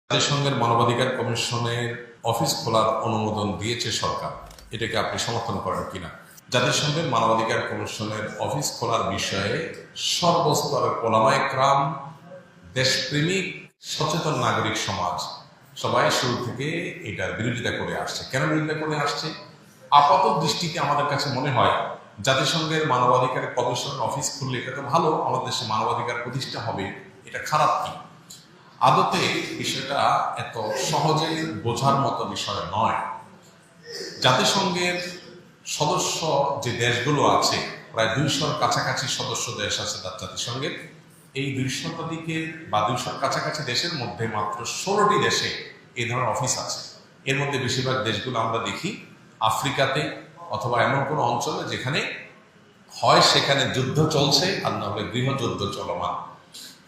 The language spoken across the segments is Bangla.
জাতিসংঘের মানবাধিকার কমিশনের অফিস খোলার অনুমোদন দিয়েছে সরকার, এটাকে আপনি সমর্থন করেন কিনা? জাতিসংঘের মানবাধিকার কমিশনের অফিস খোলার বিষয়ে সর্বস্তরের ওলামায়ে কেরাম, দেশপ্রেমিক সচেতন নাগরিক সমাজ সবাই শুরু থেকে এটার বিরোধিতা করে আসছে। কেন বিরোধিতা করে আসছে? আপাত দৃষ্টিতে আমাদের কাছে মনে হয় জাতিসংঘের মানবাধিকার কমিশনের অফিস খুললে এটা তো ভালো, আমাদের দেশে মানবাধিকার প্রতিষ্ঠা হবে, এটা খারাপ কি? আদতে বিষয়টা এত সহজে বোঝার মতো বিষয় নয়। জাতিসংঘের সদস্য যে দেশগুলো আছে, প্রায় 200-র কাছাকাছি সদস্য দেশ আছে তার জাতিসংঘের। এই 200 বা 200-র কাছাকাছি দেশের মধ্যে মাত্র 16টি দেশে এই ধরনের অফিস আছে। এর মধ্যে বেশিরভাগ দেশগুলো আমরা দেখি আফ্রিকাতে, অথবা এমন কোনো অঞ্চলে যেখানে হয় সেখানে যুদ্ধ চলছে আর না হলে গৃহযুদ্ধ চলমান।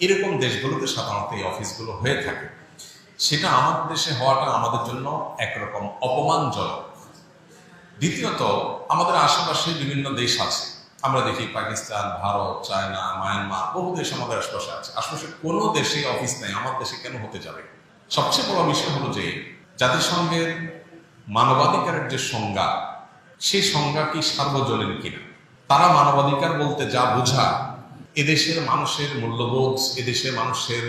এরকম দেশগুলোতে সাধারণত এই অফিসগুলো হয়ে থাকে। সেটা আমাদের দেশে হওয়াটা আমাদের জন্য একরকম অপমানজনক। দ্বিতীয়ত, আমাদের আশেপাশে বিভিন্ন দেশ আছে, আমরা দেখি পাকিস্তান, ভারত, চায়না, মায়ানমার, বহু দেশ আমাদের আশেপাশে আছে। আশেপাশে কোনো দেশে অফিস নেই, আমার দেশে কেন হতে যাবে? সবচেয়ে বড় বিষয় হলো যে জাতিসংঘের মানবাধিকারের যে সংজ্ঞা, সেই সংজ্ঞা কি সার্বজনীন কিনা? তারা মানবাধিকার বলতে যা বোঝায়, এদেশের মানুষের মূল্যবোধ, এদেশের মানুষের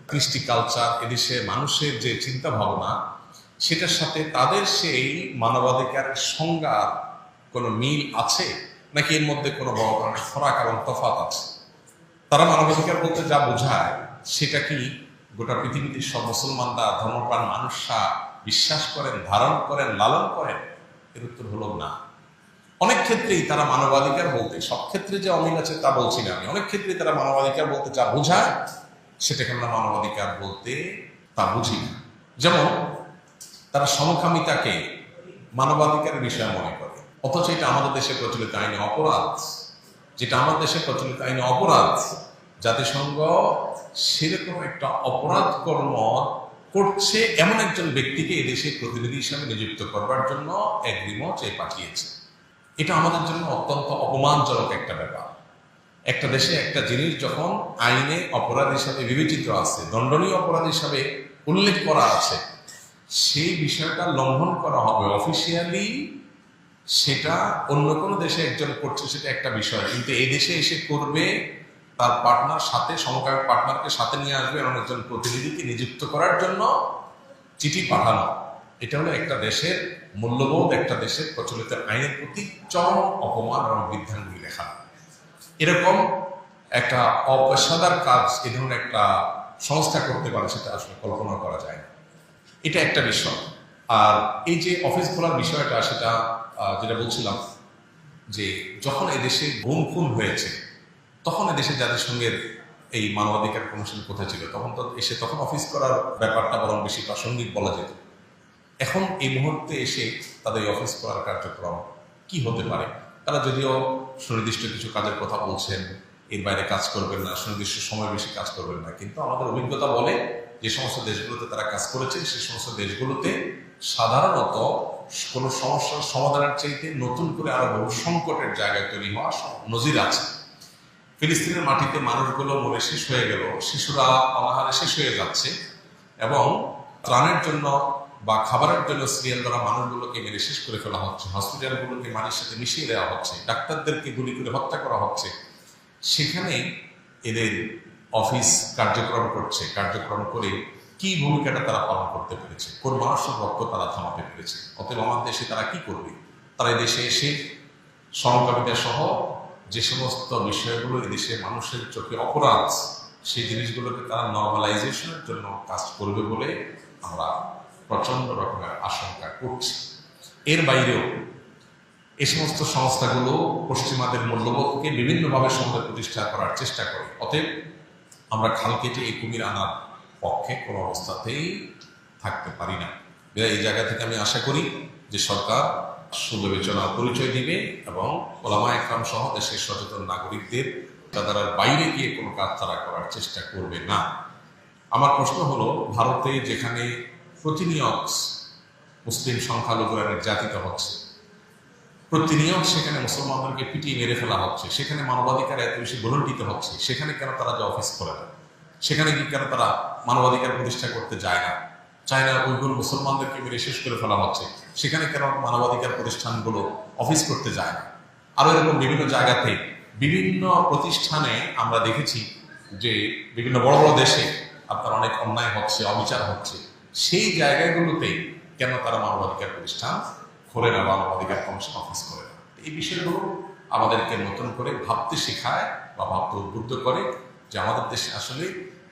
কৃষ্টি কালচার, এদেশের মানুষের যে চিন্তা ভাবনা, সেটার সাথে তাদের সেই মানবাধিকারের সংজ্ঞার কোনো মিল আছে, নাকি এর মধ্যে কোনো বড় ধরনের ফরাক এবং তফাৎ আছে? তারা মানবাধিকার বলতে যা বোঝায় সেটা কি গোটা পৃথিবীতে সব মুসলমানরা, ধর্মপ্রাণ মানুষরা বিশ্বাস করেন, ধারণ করেন, লালন করেন? এর উত্তর হলো না। অনেক ক্ষেত্রেই তারা মানবাধিকার বলতে, সব ক্ষেত্রে যে অমিল আছে তা বলছি না আমি, অনেক ক্ষেত্রেই তারা মানবাধিকার বলতে যা বোঝায় সেটাকে আমরা মানবাধিকার বলতে তা বুঝি না। যেমন তারা সমকামিতাকে মানবাধিকারের বিষয় মনে করে, অথচ এটা আমাদের দেশে প্রচলিত আইনে অপরাধ। যেটা আমাদের দেশে প্রচলিত আইনে অপরাধ, জাতিসংঘ সেরকম একটা অপরাধ কর্ম করছে এমন একজন ব্যক্তিকে এদেশে প্রতিনিধি হিসাবে নিযুক্ত করবার জন্য এগ্রিমেন্ট চেয়ে পাঠিয়েছে। এটা আমাদের জন্য অত্যন্ত অপমানজনক একটা ব্যাপার। একটা দেশে একটা জিনিস যখন আইনে অপরাধ হিসাবে বিবেচিত আছে, দণ্ডনীয় অপরাধ হিসাবে উল্লেখ করা আছে, সেই বিষয়টা লঙ্ঘন করা হবে অফিসিয়ালি, সেটা অন্য কোনো দেশে একজন করছে সেটা একটা বিষয়, কিন্তু এই দেশে এসে করবে তার পার্টনার সাথে, সমকামী পার্টনারকে সাথে নিয়ে আসবে এবং একজন প্রতিনিধিকে নিযুক্ত করার জন্য চিঠি পাঠানো, এটা হলো একটা দেশের মূল্যবোধ, একটা দেশের প্রচলিত আইনের প্রতি চরম অপমান এবং বৃদ্ধাঙ্গুলি লেখা। এরকম একটা অপেশাদার কাজ এ ধরনের একটা সংস্থা করতে পারে, সেটা আসলে কল্পনা করা যায় না। এটা একটা বিষয়। আর এই যে অফিস খোলার বিষয়টা, সেটা যেটা বলছিলাম যে যখন এদেশে গুম খুন হয়েছে, তখন এদেশে জাতিসংঘের এই মানবাধিকার কমিশন কোথায় ছিল? তখন তো এসে তখন অফিস করার ব্যাপারটা বরং বেশি প্রাসঙ্গিক বলা যেত। এখন এই মুহূর্তে এসে তাদের অফিস করার কার্যক্রম কি হতে পারে? তারা যদিও সুনির্দিষ্ট কিছু কাজের কথা বলছেন, এর বাইরে কাজ করবেন না, সুনির্দিষ্ট সময় বেশি কাজ করবেন না, কিন্তু আমাদের অভিজ্ঞতা বলে যে সমস্ত দেশগুলোতে তারা কাজ করেছে, সেই সমস্ত দেশগুলোতে সাধারণত কোনো সমস্যার সমাধানের চাইতে নতুন করে আরো বহু সংকটের জায়গায় তৈরি হওয়া নজির আছে। ফিলিস্তিনের মাটিতে মানুষগুলো মরে শেষ হয়ে গেল, শিশুরা অনাহারে শেষ হয়ে যাচ্ছে, এবং ত্রাণের জন্য বা খাবারের জন্য সিরিয়াল ধরা মানুষগুলোকে মেরে শেষ করে ফেলা হচ্ছে, হসপিটালগুলোকে মাটির সাথে মিশিয়ে দেওয়া হচ্ছে, ডাক্তারদেরকে গুলি করে হত্যা করা হচ্ছে। সেখানে এদের অফিস কার্যক্রম করছে, কার্যক্রম করে কি ভূমিকাটা তারা পালন করতে পেরেছে, কোন মানুষের রক্ত তারা থামাতে পেরেছে? অতএব আমার দেশে তারা কি করবে? তারা এদেশে এসে সমকামিতা সহ যে সমস্ত বিষয়গুলো এদেশে মানুষের চোখে অপরাধ, সেই জিনিসগুলোকে তারা নর্মালাইজেশনের জন্য কাজ করবে বলে আমরা প্রচন্ড রকমের আশঙ্কা করছি। এর বাইরেও এই সমস্ত সংস্থাগুলো পশ্চিমাদের মূল্যবোধকে বিভিন্নভাবে সমাজে প্রতিষ্ঠা করার চেষ্টা করে। অতএব আমরা খাল কেটে এই কুমির আনার পক্ষে কোনো অবস্থাতেই থাকতে পারি না। এই জায়গা থেকে আমি আশা করি যে সরকার সুবিবেচনা পরিচয় দিবে এবং ওলামায়ে কেরাম সহ দেশের সচেতন নাগরিকদের তাদের বাইরে গিয়ে কোনো কাজ তারা করার চেষ্টা করবে না। আমার প্রশ্ন হলো, ভারতে যেখানে প্রতিনিয়ত মুসলিম সংখ্যালঘুরা নির্যাতিত হচ্ছে, প্রতিনিয়ত সেখানে মুসলমানদেরকে পিটিয়ে মেরে ফেলা হচ্ছে, সেখানে মানবাধিকার এত বেশি গলণ্ডিত হচ্ছে, সেখানে কেন তারা যে অফিস করে না? সেখানে কি কেন তারা মানবাধিকার প্রতিষ্ঠা করতে যায় না? চায়না উইগুর মুসলমানদেরকে মেরে শেষ করে ফেলা হচ্ছে, সেখানে কেন মানবাধিকার প্রতিষ্ঠানগুলো অফিস করতে যায় না? আরো এরকম বিভিন্ন জায়গাতে বিভিন্ন প্রতিষ্ঠানে আমরা দেখেছি যে বিভিন্ন বড় বড় দেশে আপনার অনেক অন্যায় হচ্ছে, অবিচার হচ্ছে, সেই জায়গাগুলোতে কেন তারা মানবাধিকার প্রতিষ্ঠান খোলে না, মানবাধিকার কমিশন অফিস করে না? এই বিষয়গুলো আমাদেরকে নতুন করে ভাবতে শেখায় বা ভাবতে উদ্বুদ্ধ করে যে আমাদের দেশে আসলে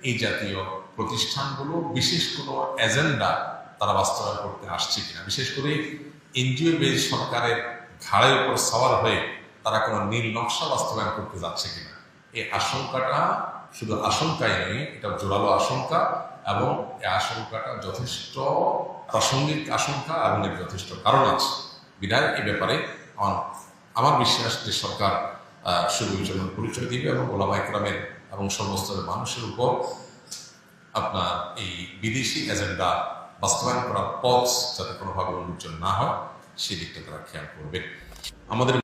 এই জাতীয় প্রতিষ্ঠানগুলো বিশেষ কোনো এজেন্ডা তারা বাস্তবায়ন করতে আসছে কিনা, বিশেষ করে এনজিও বেজ সরকারের ঘাড়ের উপর সওয়ার হয়ে তারা কোনো নীল নকশা বাস্তবায়ন করতে যাচ্ছে কিনা। এই আশঙ্কাটা শুধু আশঙ্কাই নয়, এটা জোরালো আশঙ্কা, এবং এই আশঙ্কাটা যথেষ্ট প্রাসঙ্গিক আশঙ্কা এবং এর যথেষ্ট কারণ আছে। বিধায় এই ব্যাপারে আমার বিশ্বাস যে সরকার সুবিবেচনার পরিচয় দিবে এবং ওলামা একরামের এবং সর্বস্তরের মানুষের উপর আপনার এই বিদেশি এজেন্ডা বাস্তবায়ন করার পথ যাতে কোনোভাবে উন্মোচন না হয়, সেদিকটা তারা খেয়াল করবে। আমাদের